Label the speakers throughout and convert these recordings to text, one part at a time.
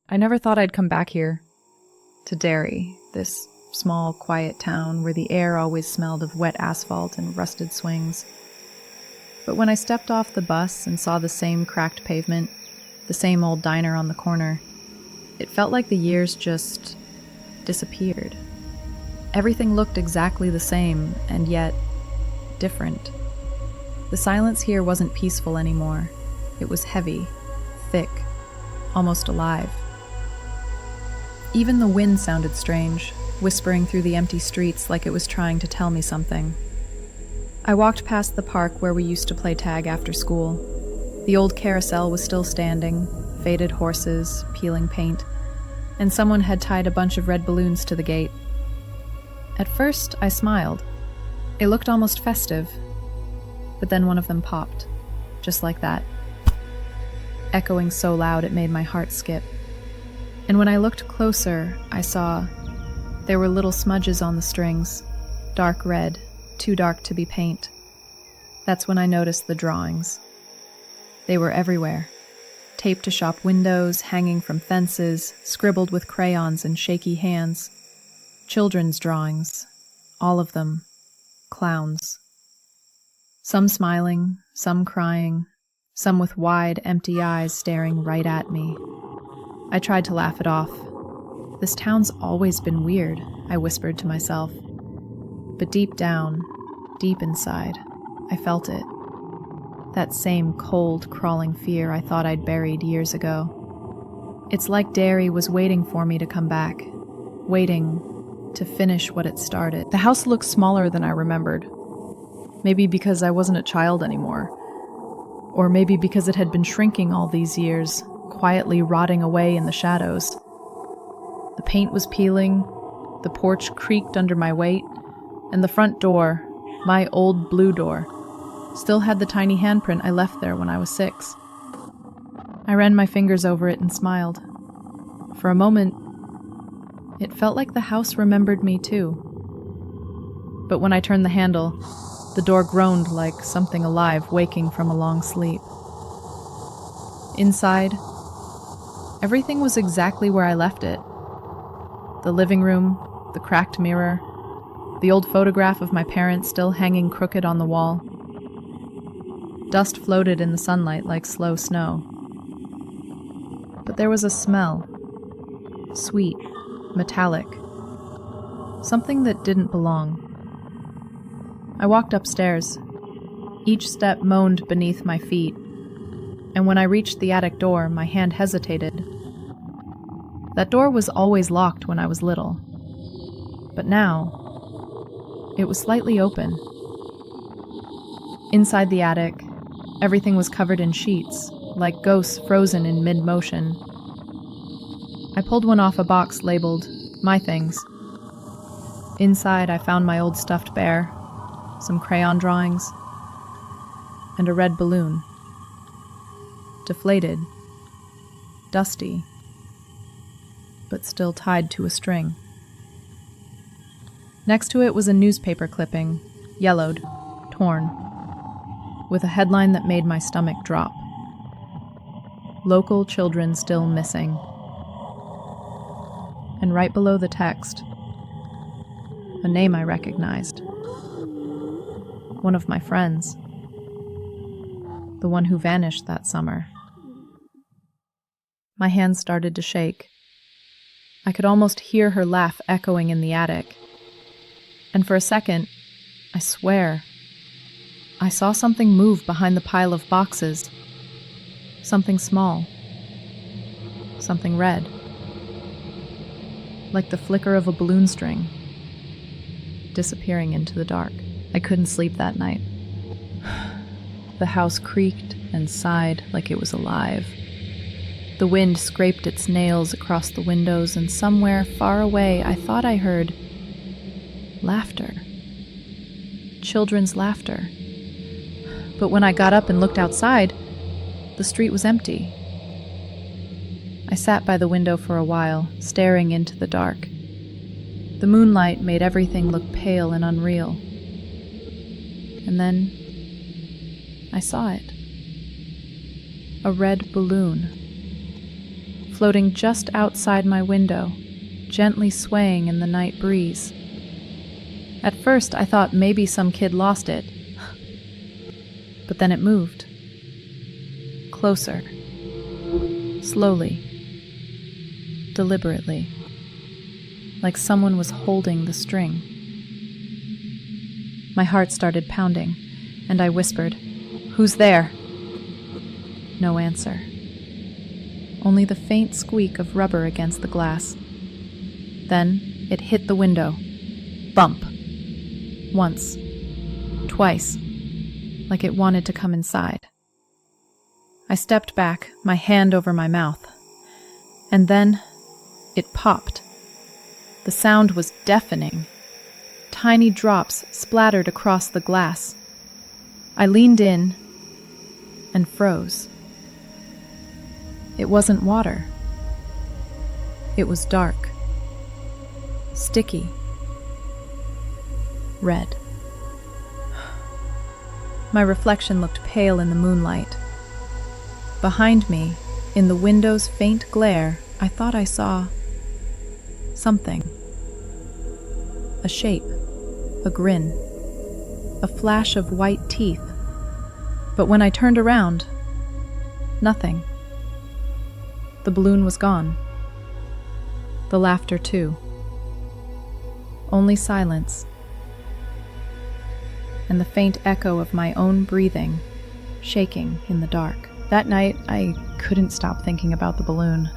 Speaker 1: I never thought I'd come back here, to Derry, this small, quiet town where the air always smelled of wet asphalt and rusted swings. But when I stepped off the bus and saw the same cracked pavement, the same old diner on the corner, it felt like the years just disappeared. Everything looked exactly the same, and yet different. The silence here wasn't peaceful anymore. It was heavy, thick, almost alive. Even the wind sounded strange, whispering through the empty streets like it was trying to tell me something. I walked past the park where we used to play tag after school. The old carousel was still standing, faded horses, peeling paint, and someone had tied a bunch of red balloons to the gate. At first, I smiled. It looked almost festive, but then one of them popped, just like that, echoing so loud it made my heart skip. And when I looked closer, I saw there were little smudges on the strings, dark red, too dark to be paint. That's when I noticed the drawings. They were everywhere, taped to shop windows, hanging from fences, scribbled with crayons in shaky hands. Children's drawings, all of them, clowns. Some smiling, some crying, some with wide, empty eyes staring right at me. I tried to laugh it off. This town's always been weird, I whispered to myself. But deep down, deep inside, I felt it. That same cold, crawling fear I thought I'd buried years ago. It's like Derry was waiting for me to come back, waiting to finish what it started. The house looked smaller than I remembered. Maybe because I wasn't a child anymore. Or maybe because it had been shrinking all these years, quietly rotting away in the shadows. The paint was peeling, the porch creaked under my weight, and the front door, my old blue door, still had the tiny handprint I left there when I was 6. I ran my fingers over it and smiled. For a moment, it felt like the house remembered me too. But when I turned the handle, the door groaned like something alive waking from a long sleep. Inside, everything was exactly where I left it. The living room, the cracked mirror, the old photograph of my parents still hanging crooked on the wall. Dust floated in the sunlight like slow snow. But there was a smell, sweet, metallic, something that didn't belong. I walked upstairs. Each step moaned beneath my feet, and when I reached the attic door, my hand hesitated. That door was always locked when I was little, but now it was slightly open. Inside the attic, everything was covered in sheets, like ghosts frozen in mid-motion. I pulled one off a box labeled, "My Things." Inside, I found my old stuffed bear, some crayon drawings, and a red balloon. Deflated, dusty, but still tied to a string. Next to it was a newspaper clipping, yellowed, torn, with a headline that made my stomach drop. Local children still missing. And right below the text, a name I recognized. One of my friends. The one who vanished that summer. My hands started to shake. I could almost hear her laugh echoing in the attic. And for a second, I swear, I saw something move behind the pile of boxes. Something small. Something red. Like the flicker of a balloon string, disappearing into the dark. I couldn't sleep that night. The house creaked and sighed like it was alive. The wind scraped its nails across the windows, and somewhere far away I thought I heard laughter. Children's laughter. But when I got up and looked outside, the street was empty. I sat by the window for a while, staring into the dark. The moonlight made everything look pale and unreal. And then I saw it. A red balloon, floating just outside my window, gently swaying in the night breeze. At first, I thought maybe some kid lost it. But then it moved. Closer. Slowly. Deliberately. Like someone was holding the string. My heart started pounding, and I whispered, "Who's there?" No answer. Only the faint squeak of rubber against the glass. Then it hit the window. Bump. Once. Twice. Like it wanted to come inside. I stepped back, my hand over my mouth. And then it popped. The sound was deafening. Tiny drops splattered across the glass. I leaned in and froze. It wasn't water. It was dark. Sticky. Red. My reflection looked pale in the moonlight. Behind me, in the window's faint glare, I thought I saw something. A shape, a grin, a flash of white teeth. But when I turned around, nothing. The balloon was gone. The laughter too. Only silence. And the faint echo of my own breathing, shaking in the dark. That night, I couldn't stop thinking about the balloon.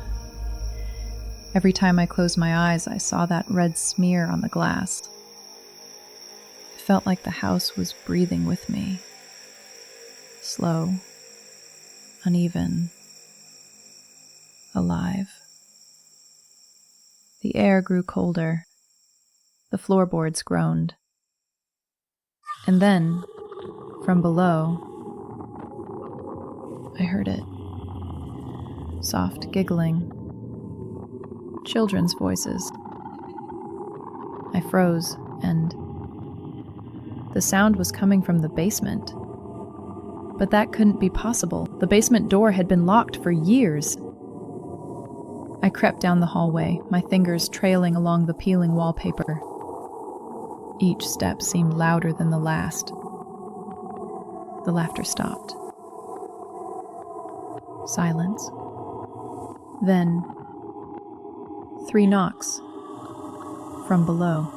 Speaker 1: Every time I closed my eyes, I saw that red smear on the glass. It felt like the house was breathing with me. Slow, uneven, alive. The air grew colder. The floorboards groaned. And then, from below, I heard it. Soft giggling. Children's voices. I froze, and the sound was coming from the basement. But that couldn't be possible. The basement door had been locked for years. I crept down the hallway, my fingers trailing along the peeling wallpaper. Each step seemed louder than the last. The laughter stopped. Silence. Then, 3 knocks from below.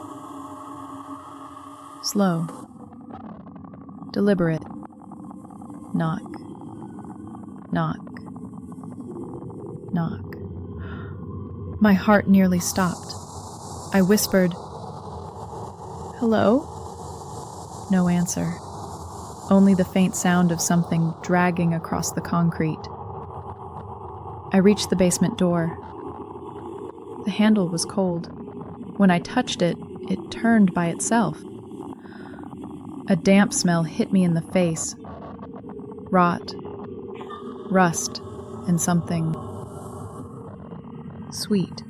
Speaker 1: Slow. Deliberate. Knock. Knock. Knock. My heart nearly stopped. I whispered, "Hello?" No answer. Only the faint sound of something dragging across the concrete. I reached the basement door. The handle was cold. When I touched it, it turned by itself. A damp smell hit me in the face. Rot, rust, and something sweet.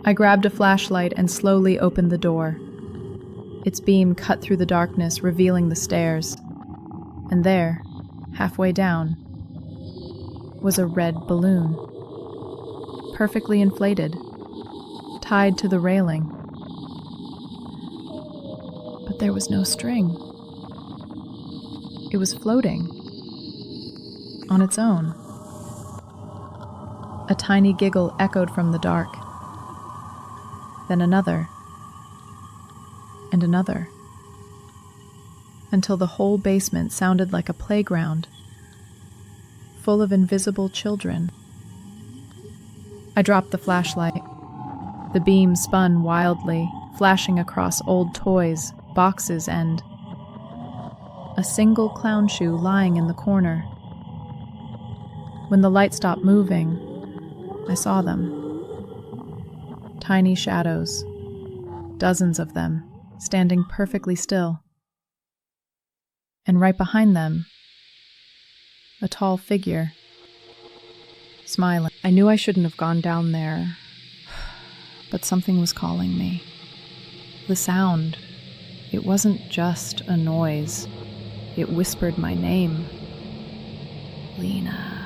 Speaker 1: I grabbed a flashlight and slowly opened the door. Its beam cut through the darkness, revealing the stairs. And there, halfway down, was a red balloon. Perfectly inflated, tied to the railing. But there was no string. It was floating. On its own. A tiny giggle echoed from the dark. Then another. And another. Until the whole basement sounded like a playground, full of invisible children. I dropped the flashlight. The beam spun wildly, flashing across old toys, boxes, and a single clown shoe lying in the corner. When the light stopped moving, I saw them. Tiny shadows, dozens of them, standing perfectly still. And right behind them, a tall figure, smiling. I knew I shouldn't have gone down there, but something was calling me. The sound, it wasn't just a noise. It whispered my name. Lena.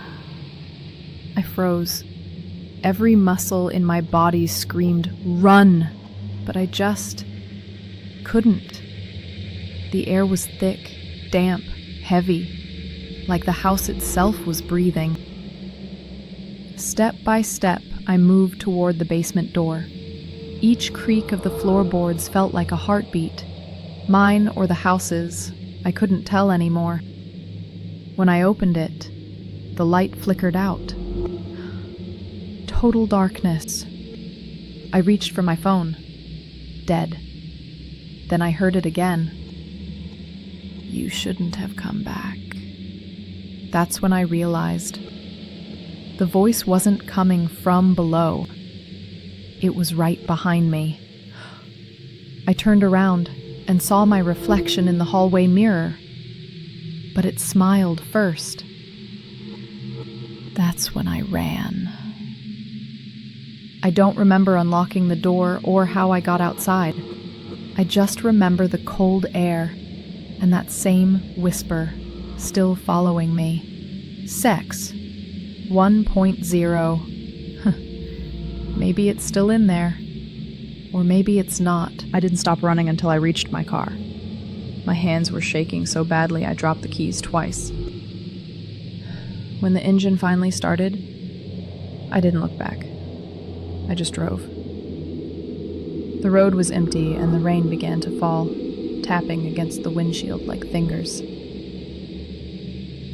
Speaker 1: I froze. Every muscle in my body screamed, "Run!" But I just couldn't. The air was thick, damp, heavy, like the house itself was breathing. Step by step, I moved toward the basement door. Each creak of the floorboards felt like a heartbeat. Mine or the house's, I couldn't tell anymore. When I opened it, the light flickered out. Total darkness. I reached for my phone. Dead. Then I heard it again. "You shouldn't have come back." That's when I realized the voice wasn't coming from below. It was right behind me. I turned around and saw my reflection in the hallway mirror, but it smiled first. That's when I ran. I don't remember unlocking the door or how I got outside. I just remember the cold air and that same whisper still following me. Sex 1.0. Maybe it's still in there. Or maybe it's not. I didn't stop running until I reached my car. My hands were shaking so badly I dropped the keys twice. When the engine finally started, I didn't look back. I just drove. The road was empty and the rain began to fall, tapping against the windshield like fingers.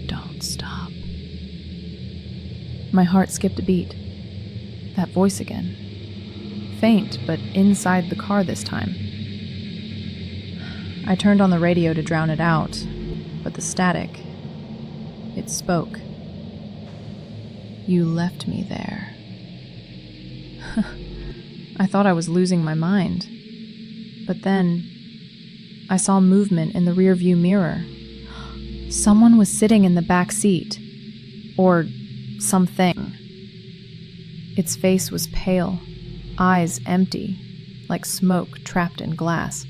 Speaker 1: Don't stop. My heart skipped a beat. That voice again. Faint, but inside the car this time. I turned on the radio to drown it out, but the static, it spoke. You left me there. I thought I was losing my mind. But then, I saw movement in the rearview mirror. Someone was sitting in the back seat. Or something. Its face was pale, eyes empty, like smoke trapped in glass.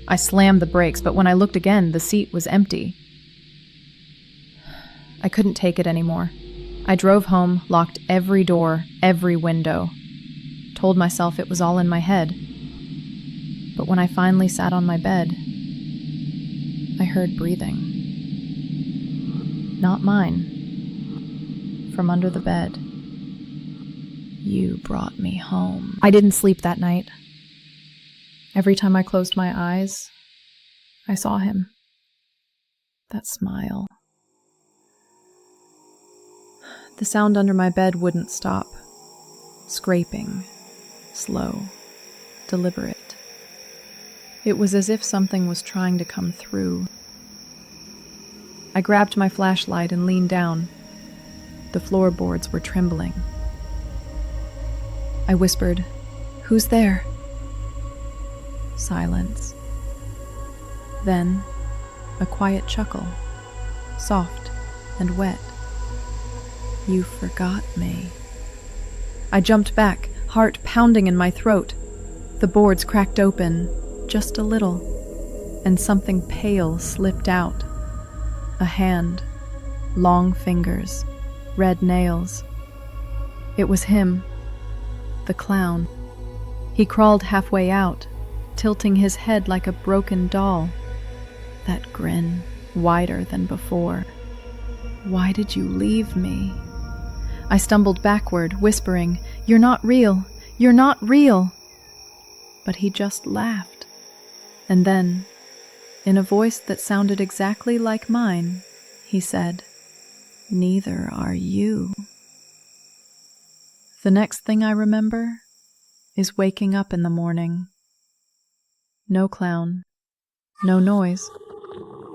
Speaker 1: I slammed the brakes, but when I looked again, the seat was empty. I couldn't take it anymore. I drove home, locked every door, every window. Told myself it was all in my head. But when I finally sat on my bed, I heard breathing. Not mine. From under the bed. You brought me home. I didn't sleep that night. Every time I closed my eyes, I saw him. That smile. The sound under my bed wouldn't stop. Scraping. Slow. Deliberate. It was as if something was trying to come through. I grabbed my flashlight and leaned down. The floorboards were trembling. I whispered, "Who's there?" Silence. Then, a quiet chuckle, soft and wet. You forgot me. I jumped back, heart pounding in my throat. The boards cracked open, just a little, and something pale slipped out. A hand, long fingers, red nails. It was him, the clown. He crawled halfway out, tilting his head like a broken doll. That grin, wider than before. Why did you leave me? I stumbled backward, whispering, "You're not real! You're not real!" But he just laughed. And then, in a voice that sounded exactly like mine, he said, "Neither are you." The next thing I remember is waking up in the morning. No clown, no noise,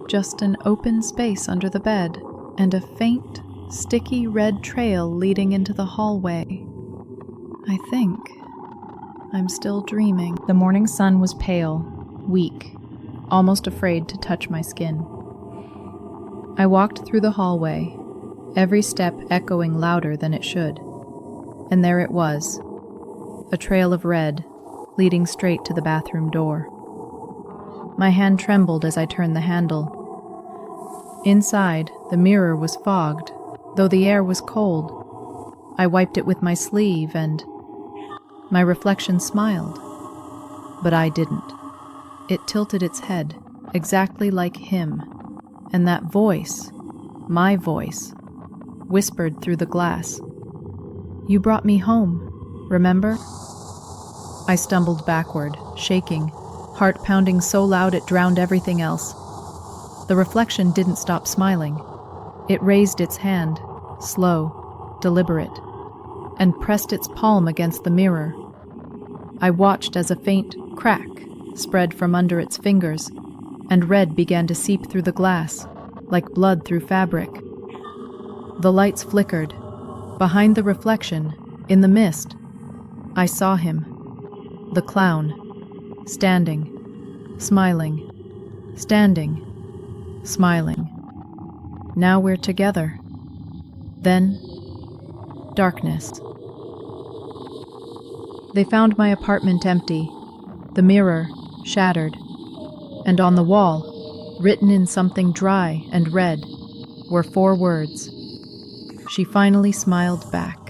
Speaker 1: just an open space under the bed and a faint, sticky red trail leading into the hallway. I think I'm still dreaming. The morning sun was pale, weak, almost afraid to touch my skin. I walked through the hallway, every step echoing louder than it should. And there it was, a trail of red leading straight to the bathroom door. My hand trembled as I turned the handle. Inside, the mirror was fogged, though the air was cold. I wiped it with my sleeve and my reflection smiled. But I didn't. It tilted its head, exactly like him, and that voice, my voice, whispered through the glass. "You brought me home, remember?" I stumbled backward, shaking, heart pounding so loud it drowned everything else. The reflection didn't stop smiling. It raised its hand, slow, deliberate, and pressed its palm against the mirror. I watched as a faint crack spread from under its fingers, and red began to seep through the glass, like blood through fabric. The lights flickered. Behind the reflection, in the mist, I saw him, the clown, standing, smiling, standing, smiling. Now we're together. Then, darkness. They found my apartment empty, the mirror shattered, and on the wall, written in something dry and red, were 4 words. She finally smiled back.